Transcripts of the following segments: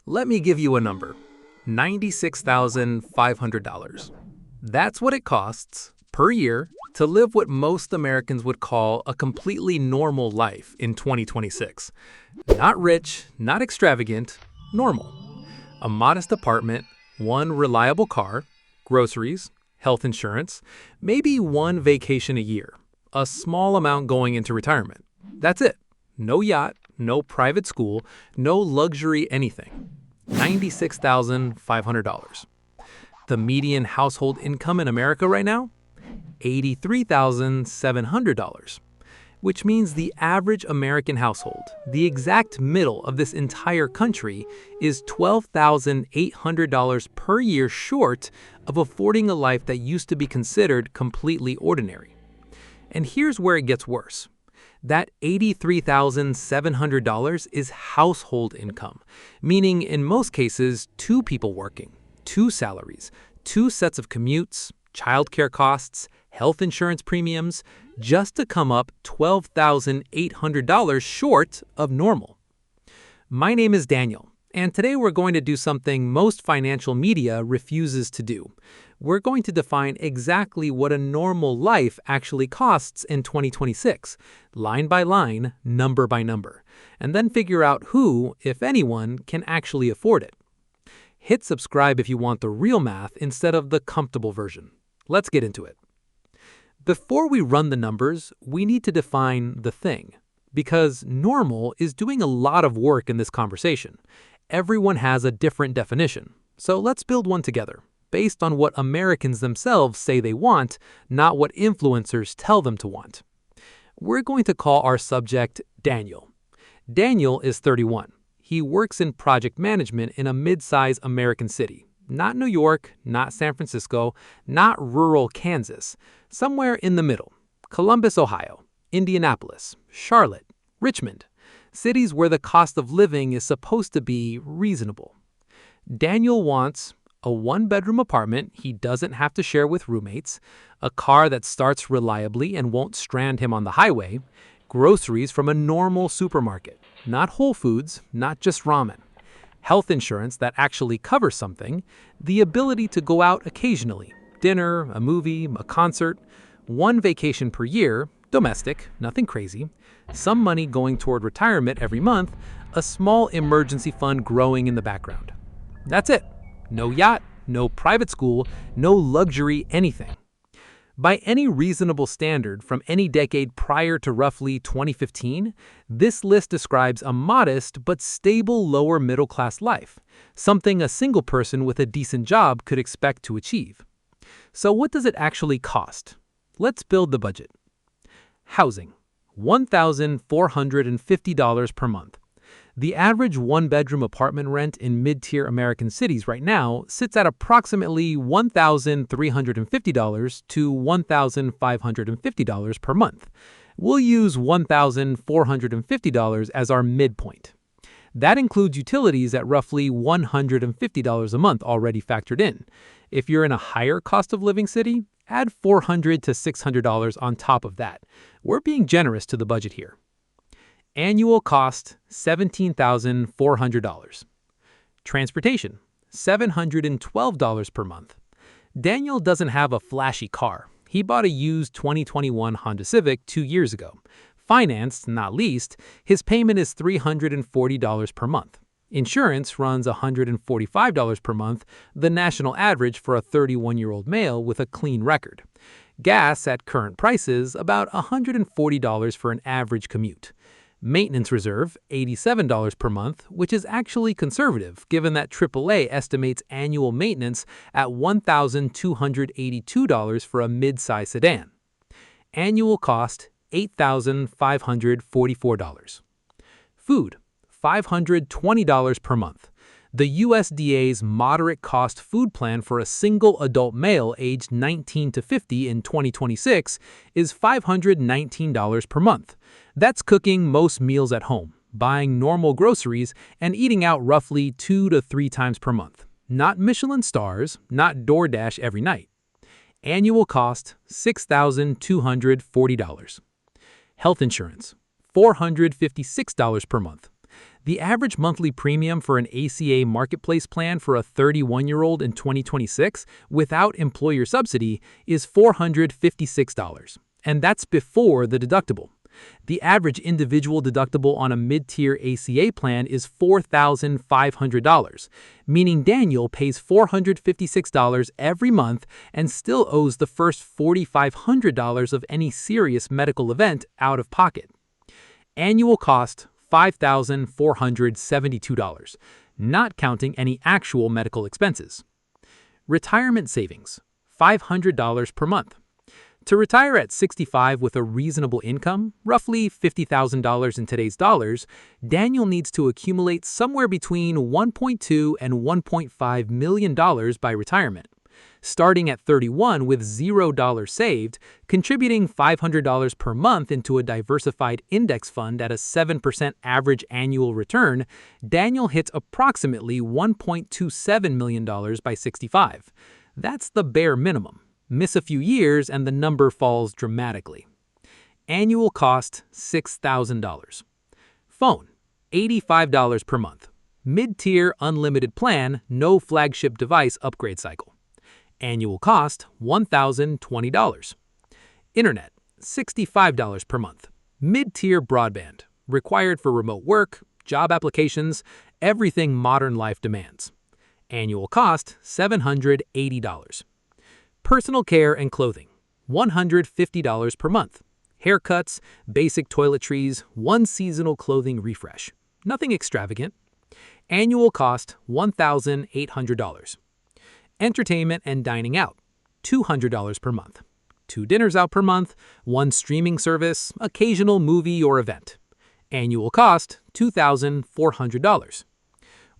Let me give you a number. $96,500. That's what it costs per year to live what most Americans would call a completely normal life in 2026. Not rich, not extravagant, normal. A modest apartment, one reliable car, groceries, health insurance, maybe one vacation a year, a small amount going into retirement. That's it. No yacht, no private school, no luxury anything. $96,500. The median household income in America right now? $83,700, which means the average American household, the exact middle of this entire country, is $12,800 per year short of affording a life that used to be considered completely ordinary. And here's where it gets worse. That $83,700 is household income, meaning in most cases, two people working, two salaries, two sets of commutes, childcare costs, health insurance premiums, just to come up $12,800 short of normal. My name is Daniel, and today we're going to do something most financial media refuses to do. We're going to define exactly what a normal life actually costs in 2026, line by line, number by number, and then figure out who, if anyone, can actually afford it. Hit subscribe if you want the real math instead of the comfortable version. Let's get into it. Before we run the numbers, we need to define the thing, because normal is doing a lot of work in this conversation. Everyone has a different definition, so let's build one together, based on what Americans themselves say they want, not what influencers tell them to want. We're going to call our subject Daniel. Daniel is 31. He works in project management in a mid-size American city. Not New York, not San Francisco, not rural Kansas. Somewhere in the middle. Columbus, Ohio, Indianapolis, Charlotte, Richmond. Cities where the cost of living is supposed to be reasonable. Daniel wants a one-bedroom apartment he doesn't have to share with roommates, a car that starts reliably and won't strand him on the highway, groceries from a normal supermarket, not Whole Foods, not just ramen, health insurance that actually covers something, the ability to go out occasionally, dinner, a movie, a concert, one vacation per year, domestic, nothing crazy, some money going toward retirement every month, a small emergency fund growing in the background. That's it. No yacht, no private school, no luxury anything. By any reasonable standard from any decade prior to roughly 2015, this list describes a modest but stable lower middle-class life, something a single person with a decent job could expect to achieve. So what does it actually cost? Let's build the budget. Housing, $1,450 per month. The average one-bedroom apartment rent in mid-tier American cities right now sits at approximately $1,350 to $1,550 per month. We'll use $1,450 as our midpoint. That includes utilities at roughly $150 a month already factored in. If you're in a higher cost of living city, add $400 to $600 on top of that. We're being generous to the budget here. Annual cost, $17,400. Transportation, $712 per month. Daniel doesn't have a flashy car. He bought a used 2021 Honda Civic 2 years ago. Financed, not least, his payment is $340 per month. Insurance runs $145 per month, the national average for a 31-year-old male with a clean record. Gas, at current prices, about $140 for an average commute. Maintenance reserve, $87 per month, which is actually conservative given that AAA estimates annual maintenance at $1,282 for a mid-size sedan. Annual cost, $8,544. Food, $520 per month. The USDA's moderate cost food plan for a single adult male aged 19 to 50 in 2026 is $519 per month. That's cooking most meals at home, buying normal groceries, and eating out roughly 2 to 3 times per month. Not Michelin stars, not DoorDash every night. Annual cost, $6,240. Health insurance, $456 per month. The average monthly premium for an ACA marketplace plan for a 31-year-old in 2026 without employer subsidy is $456, and that's before the deductible. The average individual deductible on a mid-tier ACA plan is $4,500, meaning Daniel pays $456 every month and still owes the first $4,500 of any serious medical event out of pocket. Annual cost $5,472, not counting any actual medical expenses. Retirement savings, $500 per month. To retire at 65 with a reasonable income, roughly $50,000 in today's dollars, Daniel needs to accumulate somewhere between $1.2 and $1.5 million by retirement. Starting at 31 with $0 saved, contributing $500 per month into a diversified index fund at a 7% average annual return, Daniel hits approximately $1.27 million by 65. That's the bare minimum. Miss a few years and the number falls dramatically. Annual cost $6,000. Phone $85 per month. Mid-tier unlimited plan, no flagship device upgrade cycle. Annual cost $1,020. Internet $65 per month. Mid-tier broadband, required for remote work, job applications, everything modern life demands. Annual cost $780. Personal care and clothing, $150 per month. Haircuts, basic toiletries, one seasonal clothing refresh. Nothing extravagant. Annual cost $1,800. Entertainment and dining out, $200 per month. 2 dinners out per month, 1 streaming service, occasional movie or event. Annual cost $2,400.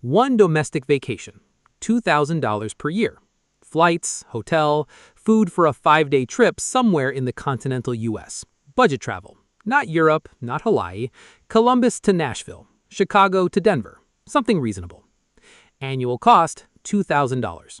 1 domestic vacation, $2,000 per year. Flights, hotel, food for a 5-day trip somewhere in the continental U.S. Budget travel, not Europe, not Hawaii, Columbus to Nashville, Chicago to Denver, something reasonable. Annual cost $2,000.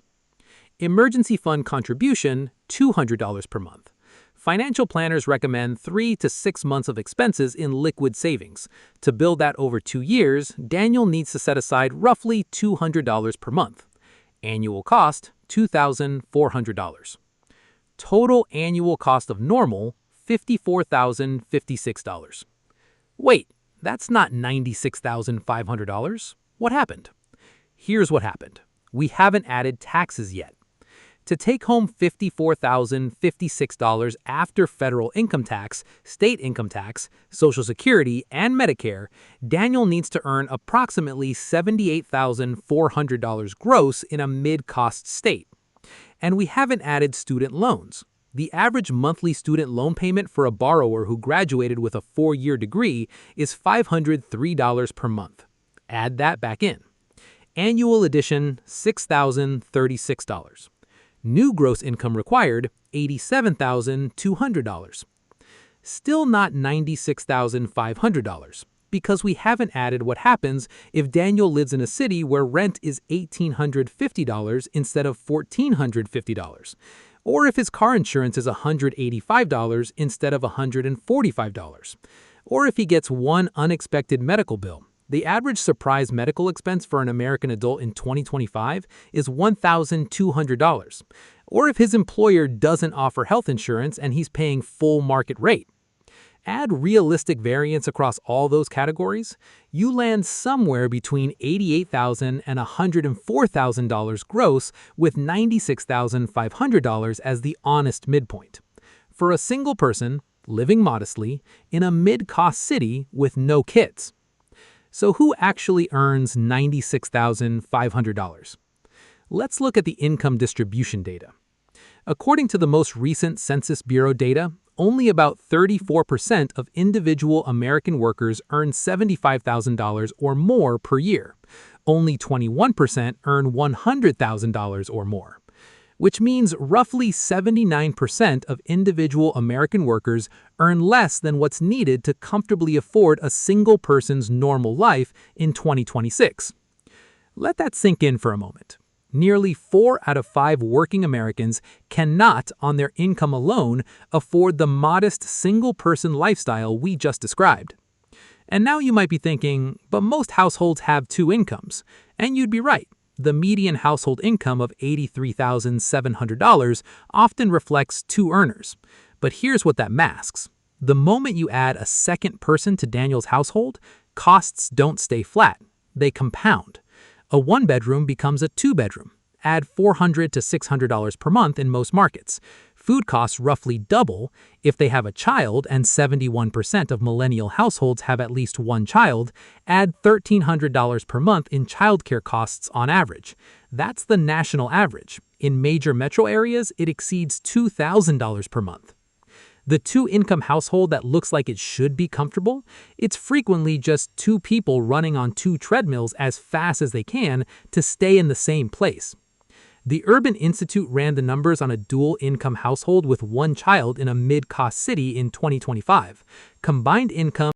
Emergency fund contribution, $200 per month. Financial planners recommend 3 to 6 months of expenses in liquid savings. To build that over 2 years, Daniel needs to set aside roughly $200 per month. Annual cost $2,400. Total annual cost of normal, $54,056. Wait, that's not $96,500. What happened? Here's what happened. We haven't added taxes yet. To take home $54,056 after federal income tax, state income tax, Social Security, and Medicare, Daniel needs to earn approximately $78,400 gross in a mid-cost state. And we haven't added student loans. The average monthly student loan payment for a borrower who graduated with a 4-year degree is $503 per month. Add that back in. Annual addition, $6,036. New gross income required, $87,200. Still not $96,500, because we haven't added what happens if Daniel lives in a city where rent is $1,850 instead of $1,450, or if his car insurance is $185 instead of $145, or if he gets one unexpected medical bill. The average surprise medical expense for an American adult in 2025 is $1,200, or if his employer doesn't offer health insurance and he's paying full market rate. Add realistic variance across all those categories, you land somewhere between $88,000 and $104,000 gross, with $96,500 as the honest midpoint. For a single person, living modestly, in a mid-cost city with no kids. So who actually earns $96,500? Let's look at the income distribution data. According to the most recent Census Bureau data, only about 34% of individual American workers earn $75,000 or more per year. Only 21% earn $100,000 or more, which means roughly 79% of individual American workers earn less than what's needed to comfortably afford a single person's normal life in 2026. Let that sink in for a moment. Nearly 4 out of 5 working Americans cannot, on their income alone, afford the modest single-person lifestyle we just described. And now you might be thinking, but most households have two incomes. And you'd be right. The median household income of $83,700 often reflects two earners. But here's what that masks. The moment you add a second person to Daniel's household, costs don't stay flat. They compound. A one-bedroom becomes a two-bedroom. Add $400 to $600 per month in most markets. Food costs roughly double if they have a child, and 71% of millennial households have at least one child. Add $1,300 per month in childcare costs on average. That's the national average. In major metro areas, it exceeds $2,000 per month. The two-income household that looks like it should be comfortable, it's frequently just two people running on two treadmills as fast as they can to stay in the same place. The Urban Institute ran the numbers on a dual-income household with one child in a mid-cost city in 2025. Combined income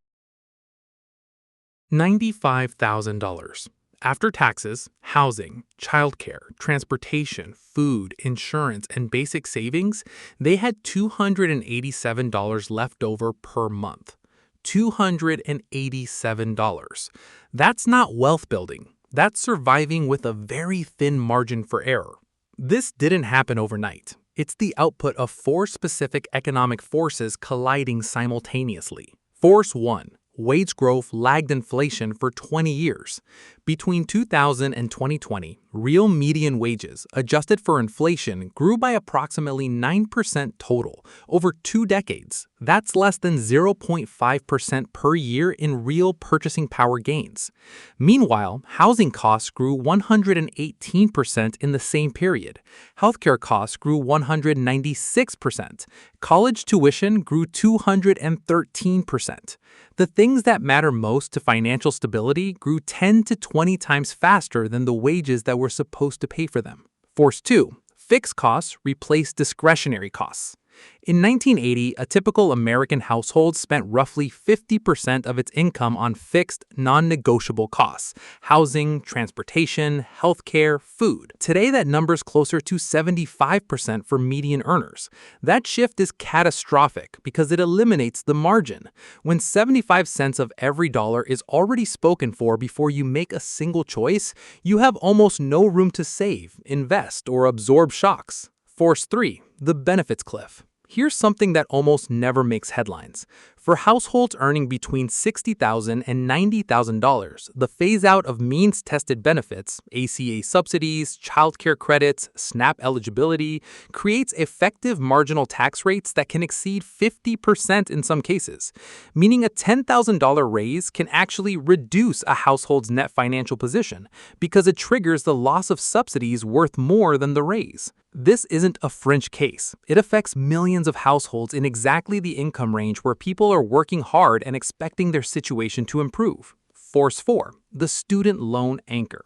$95,000. After taxes, housing, childcare, transportation, food, insurance, and basic savings, they had $287 left over per month. $287. That's not wealth building. That's surviving with a very thin margin for error. This didn't happen overnight. It's the output of four specific economic forces colliding simultaneously. Force 1. Wage growth lagged inflation for 20 years. Between 2000 and 2020, real median wages, adjusted for inflation, grew by approximately 9% total over 2 decades. That's less than 0.5% per year in real purchasing power gains. Meanwhile, housing costs grew 118% in the same period. Healthcare costs grew 196%. College tuition grew 213%. The things that matter most to financial stability grew 10 to 20 times faster than the wages that were supposed to pay for them. Force 2. Fixed costs replaced discretionary costs. In 1980, a typical American household spent roughly 50% of its income on fixed, non-negotiable costs: housing, transportation, healthcare, food. Today, that number's closer to 75% for median earners. That shift is catastrophic because it eliminates the margin. When 75 cents of every dollar is already spoken for before you make a single choice, you have almost no room to save, invest, or absorb shocks. Force 3. The benefits cliff. Here's something that almost never makes headlines. For households earning between $60,000 and $90,000, the phase-out of means-tested benefits, ACA subsidies, childcare credits, SNAP eligibility, creates effective marginal tax rates that can exceed 50% in some cases, meaning a $10,000 raise can actually reduce a household's net financial position because it triggers the loss of subsidies worth more than the raise. This isn't a fringe case. It affects millions of households in exactly the income range where people are working hard and expecting their situation to improve. Force 4. The student loan anchor.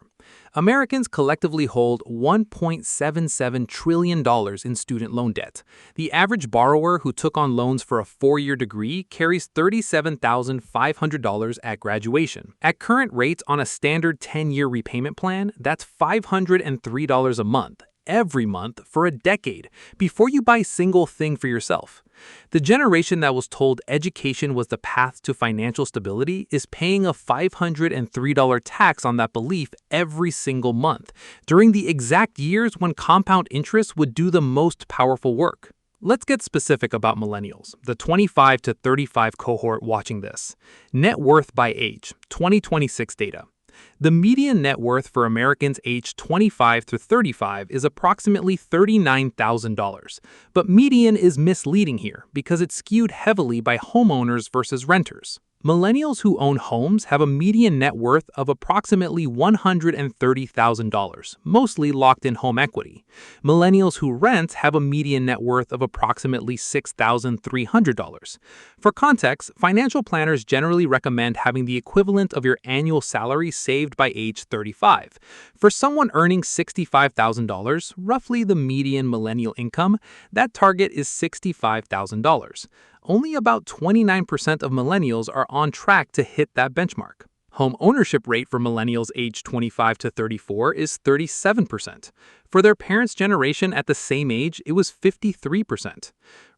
Americans collectively hold $1.77 trillion in student loan debt. The average borrower who took on loans for a 4-year degree carries $37,500 at graduation. At current rates on a standard 10-year repayment plan, that's $503 a month, every month for a decade, before you buy a single thing for yourself. The generation that was told education was the path to financial stability is paying a $503 tax on that belief every single month, during the exact years when compound interest would do the most powerful work. Let's get specific about millennials, the 25 to 35 cohort watching this. Net worth by age, 2026 data. The median net worth for Americans aged 25 to 35 is approximately $39,000. But median is misleading here because it's skewed heavily by homeowners versus renters. Millennials who own homes have a median net worth of approximately $130,000, mostly locked in home equity. Millennials who rent have a median net worth of approximately $6,300. For context, financial planners generally recommend having the equivalent of your annual salary saved by age 35. For someone earning $65,000, roughly the median millennial income, that target is $65,000. Only about 29% of millennials are on track to hit that benchmark. Home ownership rate for millennials aged 25 to 34 is 37%. For their parents' generation at the same age, it was 53%.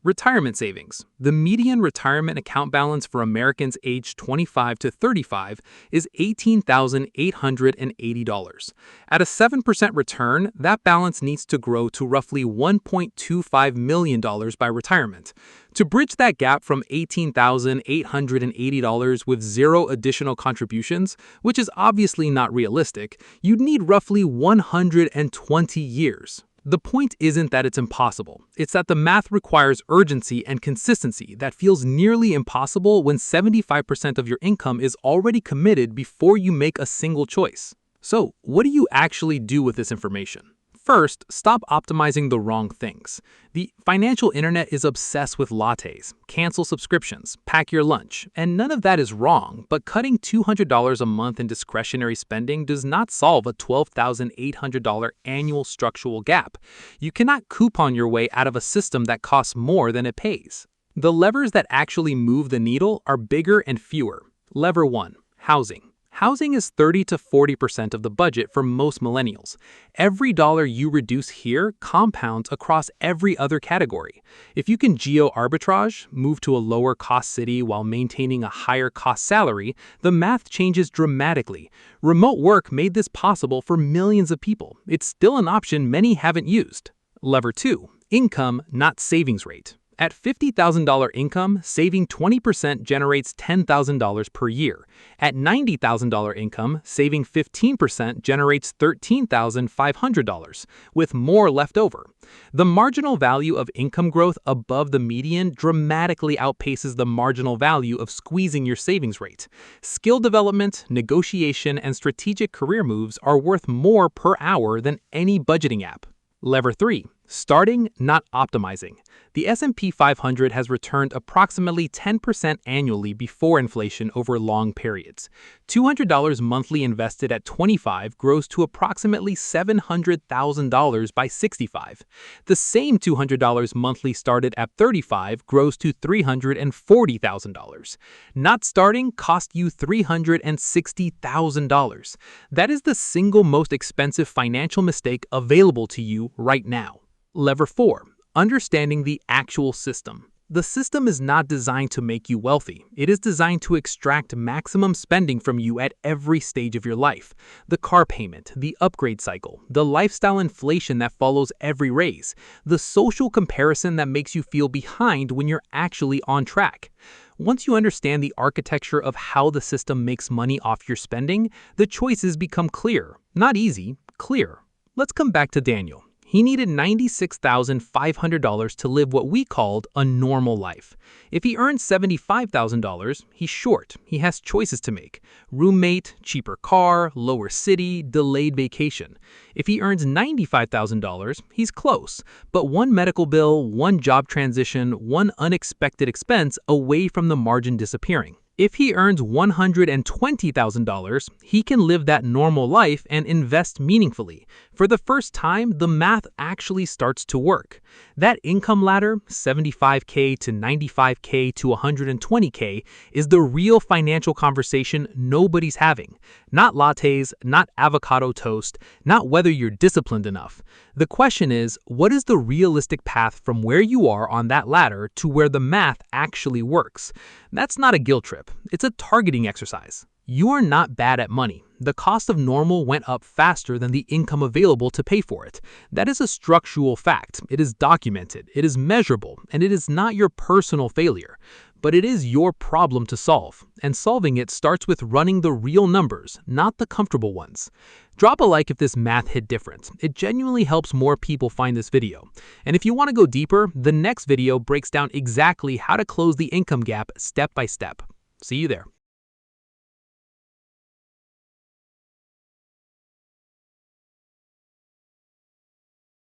Retirement savings. The median retirement account balance for Americans aged 25 to 35 is $18,880. At a 7% return, that balance needs to grow to roughly $1.25 million by retirement. To bridge that gap from $18,880 with zero additional contributions, which is obviously not realistic, you'd need roughly 120 years. The point isn't that it's impossible, it's that the math requires urgency and consistency that feels nearly impossible when 75% of your income is already committed before you make a single choice. So, what do you actually do with this information? First, stop optimizing the wrong things. The financial internet is obsessed with lattes, cancel subscriptions, pack your lunch, and none of that is wrong, but cutting $200 a month in discretionary spending does not solve a $12,800 annual structural gap. You cannot coupon your way out of a system that costs more than it pays. The levers that actually move the needle are bigger and fewer. Lever 1. Housing. Housing is 30 to 40% of the budget for most millennials. Every dollar you reduce here compounds across every other category. If you can geo-arbitrage, move to a lower-cost city while maintaining a higher-cost salary, the math changes dramatically. Remote work made this possible for millions of people. It's still an option many haven't used. Lever 2. Income, not savings rate. At $50,000 income, saving 20% generates $10,000 per year. At $90,000 income, saving 15% generates $13,500, with more left over. The marginal value of income growth above the median dramatically outpaces the marginal value of squeezing your savings rate. Skill development, negotiation, and strategic career moves are worth more per hour than any budgeting app. Lever 3. Starting, not optimizing. The S&P 500 has returned approximately 10% annually before inflation over long periods. $200 monthly invested at 25 grows to approximately $700,000 by 65. The same $200 monthly started at 35 grows to $340,000. Not starting cost you $360,000. That is the single most expensive financial mistake available to you right now. Lever 4. Understanding the actual system. The system is not designed to make you wealthy. It is designed to extract maximum spending from you at every stage of your life. The car payment, the upgrade cycle, the lifestyle inflation that follows every raise, the social comparison that makes you feel behind when you're actually on track. Once you understand the architecture of how the system makes money off your spending, the choices become clear. Not easy, clear. Let's come back to Daniel. He needed $96,500 to live what we called a normal life. If he earns $75,000, he's short. He has choices to make: roommate, cheaper car, lower city, delayed vacation. If he earns $95,000, he's close, but one medical bill, one job transition, one unexpected expense away from the margin disappearing. If he earns $120,000, he can live that normal life and invest meaningfully. For the first time, the math actually starts to work. That income ladder, $75K to $95K to $120K, is the real financial conversation nobody's having. Not lattes, not avocado toast, not whether you're disciplined enough. The question is, what is the realistic path from where you are on that ladder to where the math actually works? That's not a guilt trip. It's a targeting exercise. You are not bad at money. The cost of normal went up faster than the income available to pay for it. That is a structural fact. It is documented, it is measurable, and it is not your personal failure. But it is your problem to solve, and solving it starts with running the real numbers, not the comfortable ones. Drop a like if this math hit different. It genuinely helps more people find this video. And if you want to go deeper, the next video breaks down exactly how to close the income gap step by step. See you there.